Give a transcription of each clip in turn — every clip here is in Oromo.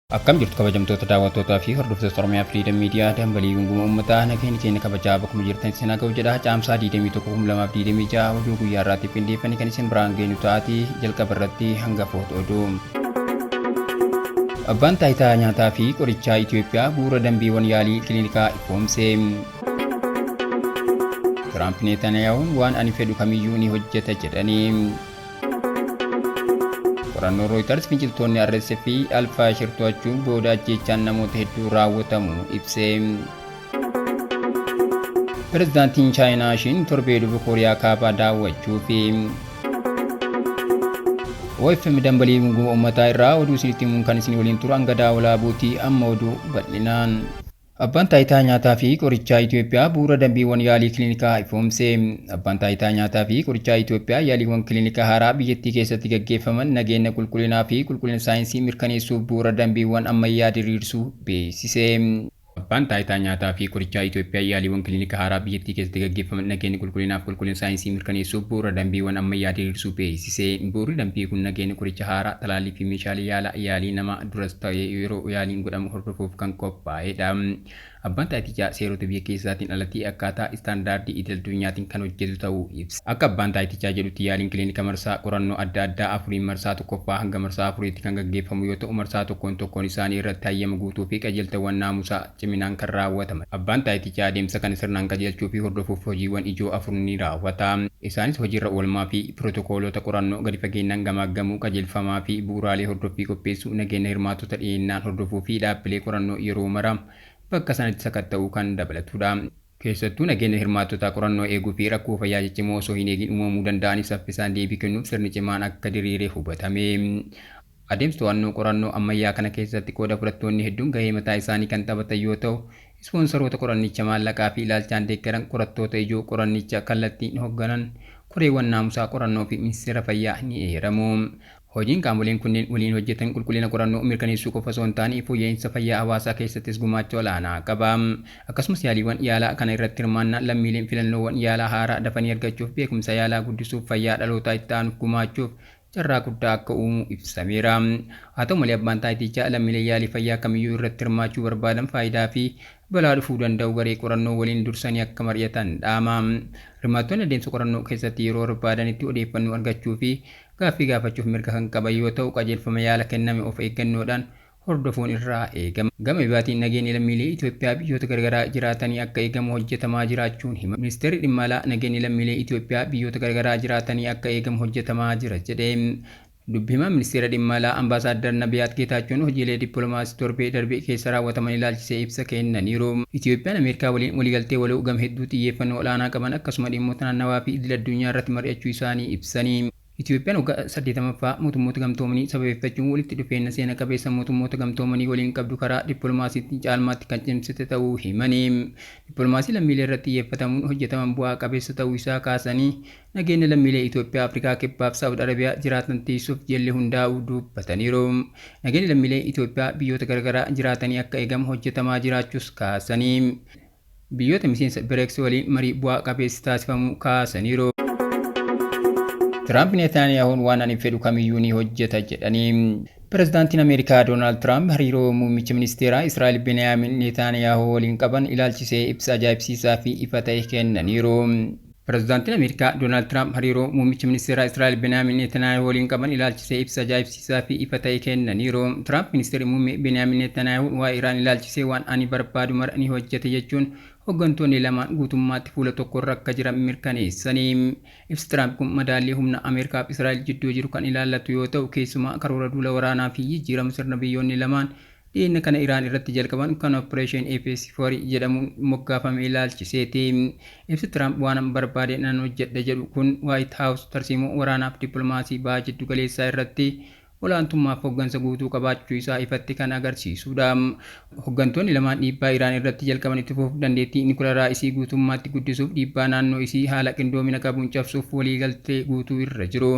Akkam jirtu kabajamtoota daawwattootaa fi hordoftoota Oromiyaa Freedom Media dambalii gunguma uummataa nageenyi keenya kabajaa bakkuma jirtan isin haa ga'u jedha. Caamsaa 21/2026 oduu guyyaa irraatiif qindeeffanii kan isin biraan geenyu ta'aatii jalqaba irratti hangafoota oduu. Abbaan taayitaa nyaataa fi qorichaa Itoophiyaa bu'uura dambiiwwan yaalii kiliinikaa ifoomse. Tiraamp Netaniyaahuun waan ani fedhu kamiyyuu ni hojjeta jedhanii. Qorannoo Reuters finciltoonni RSF fi Alfaa shirtoachuun booda ajjeechaan namoota hedduu raawwatamu ibse. Pireezidaantiin Chaayinaa Shiin torbee dhufu Kooriyaa Kaabaa daawwachuu fi OFM dambalii gunguma uummataa irraa oduu isinitti himuun kan isin waliin turu hanga daawwalaa buutii amma oduu bal'inaan. Abbaan taayitaa nyaataa fi qorichaa Itoophiyaa bu'uura dambiiwwan yaalii kiliinikaa ifoomse. Abbaan taayitaa nyaataa fi qorichaa Itoophiyaa yaaliiwwan kiliinikaa haaraa biyyattii keessatti gaggeeffaman nageenya qulqullinaa fi qulqullina saayinsii mirkaneessuuf bu'uura dambiiwwan ammayyaa diriirsuu beeksise. Abbaan taayitaa nyaataa fi qorichaa Itoophiyaa yaaliiwwan kiliinikaa haaraa biyyattii keessatti gaggeeffaman nageenya qulqullinaaf qulqullina saayinsii mirkaneessuuf bu'uura dambiiwwan ammayyaa diriirsuu beeksise. Bu'uurri dambii kun nageenya qoricha haaraa talaallii fi meeshaalee yaalii nama duras ta'ee yeroo yaaliin godhamu hordofuuf kan qophaa'edha. Abbaan taayitichaa seerota biyya keessaatiin alatti akkaataa istaandaardii idil-addunyaatiin kan hojjetu ta'uu ibsa. Akka abbaan taayitichaa jedhutti yaaliin kiliinika marsaa qorannoo adda addaa afuriin marsaa tokkoffaa hanga marsaa afuriitti kan gaggeeffamu yoo ta'u marsaa tokkoon isaanii irratti hayyama guutuu fi qajeeltawwan naamusaa ciminaan kan raawwataman. Abbaan taayitichaa adeemsa kana sirnaan qajeelchuu fi hordofuuf hojiiwwan ijoo afur ni raawwata. Isaanis hojiirra oolmaa fi pirootokoolota qorannoo gadi fageenyaan gamaaggamuu, qajeelfamaa fi bu'uuraalee hordoffii qopheessuu, nageenya hirmaattota dhiyeennaan hordofuu fi dhaabbilee qorannoo yeroo mara bakka sanatti sakatta'uu kan dabalatudha. Keessattuu nageenya hirmaattotaa qorannoo eeguu fi rakkoo fayyaa ciccimoo osoo hin eegin uumamuu danda'aniif saffisaan deebii kennuuf sirni cimaan akka diriiree hubatame. Adeemsa to'annoo qorannoo ammayyaa kana keessatti qooda fudhattoonni hedduun gahee mataa isaanii kan taphatan yoo ta'u, ispoonsaroota qorannicha maallaqaa fi ilaalchaan deeggaran, qorattoota ijoo qorannicha kallattiin hoogganan, koreewwan naamusaa qorannoo fi ministeera fayyaa ni eeramu. Hojiin qaamoleen kunneen waliin hojjetan qulqullina qorannoo mirkaneessuu qofa osoo hin taane fooyya'insa fayyaa hawaasaa keessattis gumaacha olaanaa qaba. Akkasumas yaaliiwwan yaalaa kana irratti hirmaannaan lammiileen filannoowwan yaalaa haaraa dafanii argachuuf, beekumsa yaalaa guddisuuf, fayyaa dhalootaa itti aanuuf gumaachuuf carraa guddaa akka uumu ibsameera. Haa ta'u malee abbaan taayitichaa lammiilee yaalii fayyaa kamiyyuu irratti hirmaachuu barbaadan faayidaa fi balaa dhufuu danda'u garee qorannoo waliin dursanii akka mari'atan dhaama. Hirmaattonni adeemsa qorannoo keessatti yeroo barbaadanitti odeeffannoo argachuu fi gaaffii gaafachuuf mirga kan qaban yoo ta'u, qajeelfama yaala kenname of eeggannoodhaan hordofuun irraa eegama. Gama biraatiin nageenya lammiilee Itoophiyaa biyyoota garaagaraa jiraatanii akka eegamu hojjetamaa jiraachuun hima. Ministeerri dhimma alaa nageenya lammiilee Itoophiyaa biyyoota garaagaraa jiraatanii akka eegamu hojjetamaa jira jedhe. Dubbi himaa ministeera dhimma alaa Ambaasaadder Nabiyaat Geetaachoon hojiilee dippiloomaasii torbee darbe keessa raawwataman ilaalchisee ibsa kennaniiru. Itoophiyaan Ameerikaa waliin waliigaltee waloo gama hedduu xiyyeeffannoo olaanaa qaban akkasuma dhimmoota naannawaa fi idil-addunyaa irratti mari'achuu isaanii ibsanii. Itoophiyaan waggaa 80ffaa mootummoota gamtoomanii sababeeffachuun walitti dhufeenya seena qabeessa mootummoota gamtoomanii waliin qabdu karaa dippiloomaasiitiin caalmaatti kan cimsite ta'uu himanii. Dippiloomaasii lammiilee irratti xiyyeeffatamuun hojjetaman bu'aa qabeessa ta'uu isaa kaasanii nageenya lammiilee Itoophiyaa, Afrikaa Kibbaaf Saawud Arabiyaa jiraatan tiisuuf jilli hundaa'uu dubbataniiru. Nageenya lammiilee Itoophiyaa biyyoota garaagaraa jiraatanii akka eegamu hojjetamaa jiraachuus kaasanii. Biyyoota miseensa BRICS waliin marii bu'aa qabeessi taasifamuu kaasaniiru. Tiraamp Netaniyaahuun waan ani fedhu kamiyyuu ni hojjeta jedhanii. Pireezidaantiin Ameerikaa Doonaald Tiraamp hariiroo muummicha ministeeraa Israa'el Beniyaamin Netaniyaahu waliin qaban ilaalchisee ibsa ajaa'ibsiisaa fi ifa ta'e kennaniiru. Pireezidaantiin Ameerikaa Doonaald Tiraamp hariiroo muummicha ministeeraa Israa'el Beniyaamin Netaniyaahu waliin qaban ilaalchisee ibsa ajaa'ibsiisaa fi ifa ta'e kennaniiru. Tiraamp ministeerri muummee Beniyaamin Netaniyaahu waa'ee Iraan ilaalchisee waan ani barbaadu mara ni hojjeta jechuun hooggantoonni lamaan guutummaatti fuula tokkorra akka jiran mirkaneessanii. Ibsi Tiraamp kun madaallii humna Ameerikaa fi Israa'el jidduu jiru kan ilaallatu yoo ta'u, keessumaa karoora duula waraanaa fi jijjiirama sirna biyyoonni lamaan dhiyeenya kana Iraan irratti jalqaban kan Operation APEC4 jedhamuun moggaafame ilaalchiseeti. Ibsi Tiraamp waan barbaade nan hojjedha jedhu kun White House tarsiimoo waraanaaf dippiloomaasii baha jiddu galeessaa irratti olaantummaaf hooggansa guutuu qabaachuu isaa ifatti kan agarsiisudha. Hooggantoonni lamaan dhiibbaa Iraan irratti jalqaban itti fufuuf dandeettii niwukilaraa isii guutummaatti guddisuuf dhiibbaa naannoo isii haala qindoomina qabuun cabsuuf waliigaltee guutuu irra jiru.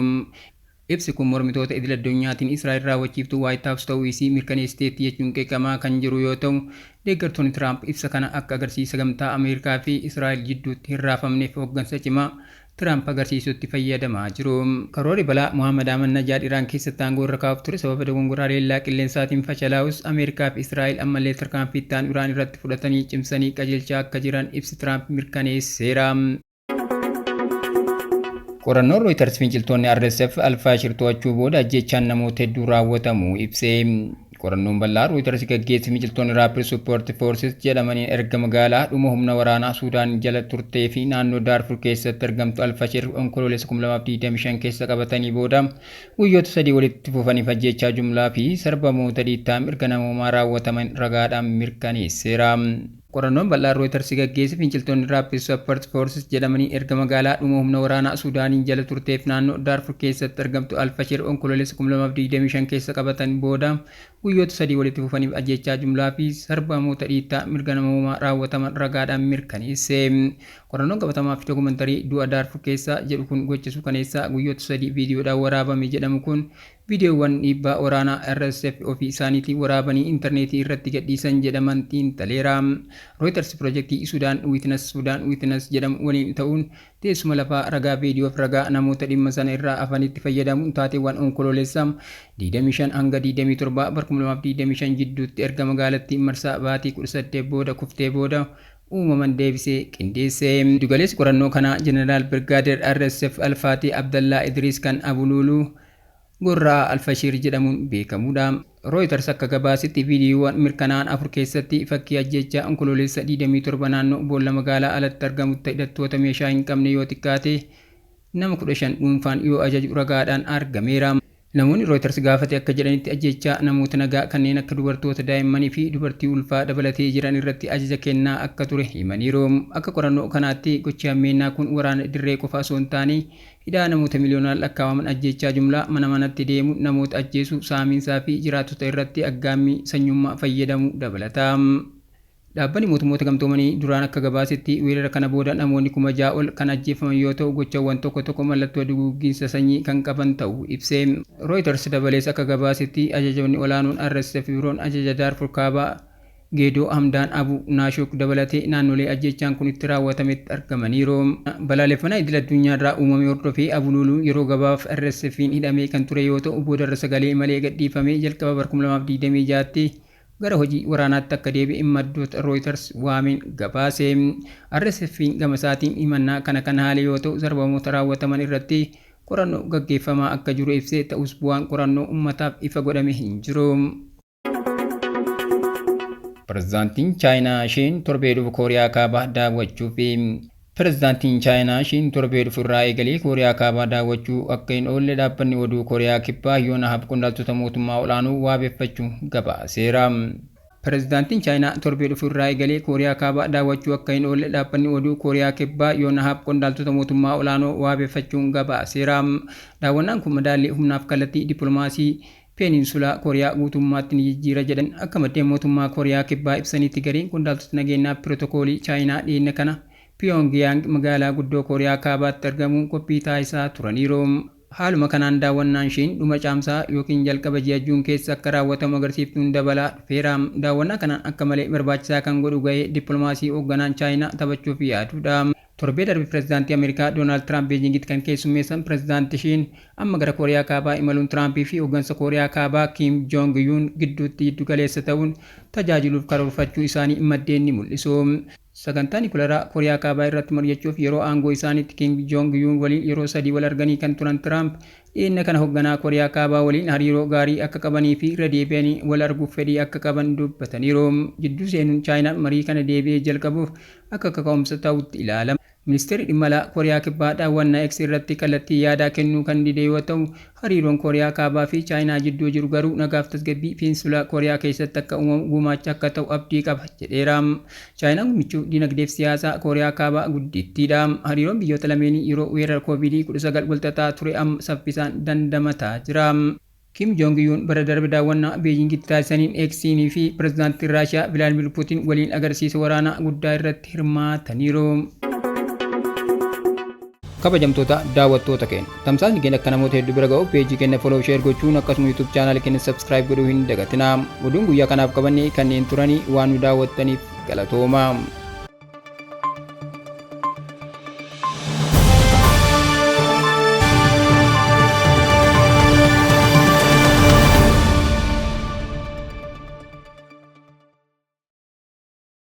Ibsi kun mormitoota idil-addunyaatiin Israa'el raawwachiiftuu White House ta'uu isii mirkaneessiteetti jechuun qeeqamaa kan jiru yoo ta'u, deeggartoonni Tiraamp ibsa kana akka agarsiisa gamtaa Ameerikaa fi Israa'el jidduutti hin raafamneef hooggansa cimaa Tiraamp agarsiisutti fayyadamaa jiru. Karoorri balaa Mohammad Ahmadinejad Iraan keessatti aangoo irra kaa'uuf ture sababa dogongoraa leellaa qilleensaatiin fashalaa'us Ameerikaa fi Israa'el ammallee tarkaanfii ta'an Iraan irratti fudhatanii cimsanii qajeelchaa akka jiran ibsi Tiraamp mirkaneesseera. Qorannoon Reuters finciltoonni RSF Alfaashir to'achuu booda ajjeechaan namoota hedduu raawwatamuu ibse. Qorannoon bal'aa Reuters gaggeesse finciltoonni Rapid Support Forces jedhamaniin erga magaalaa dhuma humna waraanaa Suudaan jala turtee fi naannoo Daarfur keessatti argamtu Alfaashir onkoloolessa 2025 keessa qabatanii booda guyyoota 3 walitti fufaniif ajjeechaa jumlaa fi sarbamoota dhiittaa mirga namoomaa raawwataman ragaadhaan mirkaneesseera. Qorannoon bal'aa Reuters gaggeesse finciltoonni Rapid Support Forces jedhamanii erga magaalaa dhuma humna waraanaa Suudaaniin jala turteef naannoo Daarfur keessatti argamtu Alfaashir onkoloolessa 2025 keessa qabatan booda guyyoota 3 walitti fufaniif ajjeechaa jumlaa fi sarbamoota dhiittaa mirga namoomaa raawwataman ragaadhaan mirkaneesse. Qorannoon qabatamaa fi dookumantarii du'a Daarfur keessa jedhu kun gocha suukaneessaa guyyoota 3 viidiyoodhaan waraabame jedhamu kun viidiyoowwan dhiibbaa waraanaa RSF ofii isaaniitiin waraabanii intarneetii irratti gadhiisan jedhaman xiinxaleera. Reuters piroojeektii Suudaan Witness jedhamu waliin ta'uun teessuma lafaa ragaa viidiyoof ragaa namoota dhimma sana irraa afanitti fayyadamuun taateewwan onkoloolessa 25 hanga 27 bara 2025 gidduutti erga magaalattii marsaa baatii 18 booda kuftee booda uumaman deebisee qindeesse. Giddugaleessi qorannoo kanaa Jeneraal Birgaadeer RSF Alfaatii Abdallaa Idriis kan Abululuu Gorraa Alfaashir jedhamuun beekamudha. Reuters akka gabaasitti viidiyoowwan mirkanaa'an 4 keessatti fakkii ajjeechaa onkoloolessa 27 naannoo boolla magaalaa alatti argamutti hidhattoota meeshaa hin qabne yoo xiqqaate nama 15 dhuunfaan yoo ajaju ragaadhaan argameera. Namoonni Reuters gaafate akka jedhanitti ajjeechaa namoota nagaa kanneen akka dubartoota daa'immanii fi dubartii ulfaa dabalatee jiran irratti ajaja kennaa akka ture himaniiru. Akka qorannoo kanaatti gochi hammeenyaa kun waraana dirree qofa osoo hin taane hidhaa namoota miliyoonaan lakkaa'aman ajjeechaa jumlaa mana manatti deemu namoota ajjeesuu saamiinsaa fi jiraatota irratti aggaammii sanyummaa fayyadamuu dabalata. Dhaabbanni mootummoota gamtoomanii duraan akka gabaasetti weerara kana booda namoonni 6,000 ol kan ajjeefaman yoo ta'u gochawwan tokko tokko mallattoo duguuggiinsa sanyii kan qaban ta'uu ibse. Reuters dabalees akka gabaasetti ajajawni olaanoon RSF biroon ajaja Daarfur kaabaa Geedoo Hamdaan Abu Naashok dabalatee naannolee ajjeechaan kun itti raawwatametti argamaniiru. Balaaleffannaa idil addunyaa irraa uumame hordofee Abululuu yeroo gabaaf RSF'n hidhamee kan ture yoo ta'u boodarra sagalee malee gadhiifamee jalqaba bara 2026tti gara hojii waraanaatti akka deebi'e maddoota Reuters waameen gabaase. RSF'n gama isaatiin himannaa kana kan haale yoo ta'u sarbamoota raawwataman irratti qorannoo gaggeeffamaa akka jiru ibsee ta'us bu'aan qorannoo uummataaf ifa godhame hin jiru. Pireezidaantiin Chaayinaa Shiin torbee dhufu Kooriyaa Kaabaa daawwachuuf. Pireezidaantiin Chaayinaa Shiin torbee dhufu irraa eegalee Kooriyaa Kaabaa daawwachuu akka hin oolle dhaabbanni oduu Kooriyaa Kibbaa Yoon Ahab qondaaltota mootummaa olaanoo waabeffachuun gabaaseera. Pireezidaantiin Chaayinaa torbee dhufu irraa eegalee Kooriyaa Kaabaa daawwachuu akka hin oolle dhaabbanni oduu Kooriyaa Kibbaa Yoon Ahab qondaaltota mootummaa olaanoo waabeffachuun gabaaseera. Daawwannaan kun madaallii humnaaf kallattii dippiloomaasii Peninsula Kooriyaa guutummaatti ni jijjiira jedhan akka maddeen mootummaa Kooriyaa Kibbaa ibsanitti gariin qondaaltota nageenyaa pirootokoolii Chaayinaa dhiyeenya kana Pyongyang magaalaa guddoo Kooriyaa Kaabaatti argamuun qophii taasisaa turaniiru. Haaluma kanaan daawwannaan Shiin dhuma caamsaa yookiin jalqaba ji'a Juun keessa akka raawwatamu agarsiiftuun dabalaa dhufeera. Daawwannaa kanaan akka malee barbaachisaa kan godhu gahee dippiloomaasii hoogganaan Chaayinaa taphachuuf yaadudha. Torbee darbe pireezidaantii Ameerikaa Doonaald Tiraamp Beejingitti kan keessummeessan pireezidaantii Shiin amma gara Kooriyaa Kaabaa imaluun Tiraampii fi hooggansa Kooriyaa Kaabaa Kim Jong Un gidduutti giddu galeessa ta'uun tajaajiluuf karoorfachuu isaanii maddeen ni mul'isu. Sagantaan Nikularaa Kooriyaa Kaabaa irratti mari'achuuf yeroo aangoo isaaniitti Kim Jong Un waliin yeroo 3 wal arganii kan turan Tiraamp dhiyeenya kana hoogganaa Kooriyaa Kaabaa waliin hariiroo gaarii akka qabanii fi irra deebi'anii wal arguuf fedhii akka qaban dubbataniiru. Jidduu seenuun Chaayinaan marii kana deebi'ee jalqabuuf akka kaka'umsa ta'utti ilaalama. Ministeerri dhimma alaa Kooriyaa Kibbaa daawwannaa X irratti kallattii yaadaa kennuu kan dide yoo ta'u hariiroon Kooriyaa Kaabaa fi Chaayinaa jidduu jiru garuu nagaaf tasgabbii Peninsula Kooriyaa keessatti akka uumamu gumaacha akka ta'u abdii qaba jedheera. Chaayinaan michuu dinagdeef siyaasaa Kooriyaa Kaabaa guddittiidha. Hariiroon biyyoota lameenii yeroo weerara COVID-19 walxaxaa ture amma saffisaan dandamataa jira. Kim Jong Un bara darbe daawwannaa Beejingitti taasisaniin Xinii fi pireezidaantii Raashiyaa Vilaadimir Puutiin waliin agarsiisa waraanaa guddaa irratti hirmaataniiru. Kabajamtoota daawwattoota keenya tamsaasni keenya akka namoota hedduu bira ga'uuf peejii keenya follow share gochuun akkasuma YouTube channel keenya subscribe godhuu hin dagatinaa. Oduun guyyaa kanaaf qabannee kanneen turanii waan nu daawwattaniif galatooma.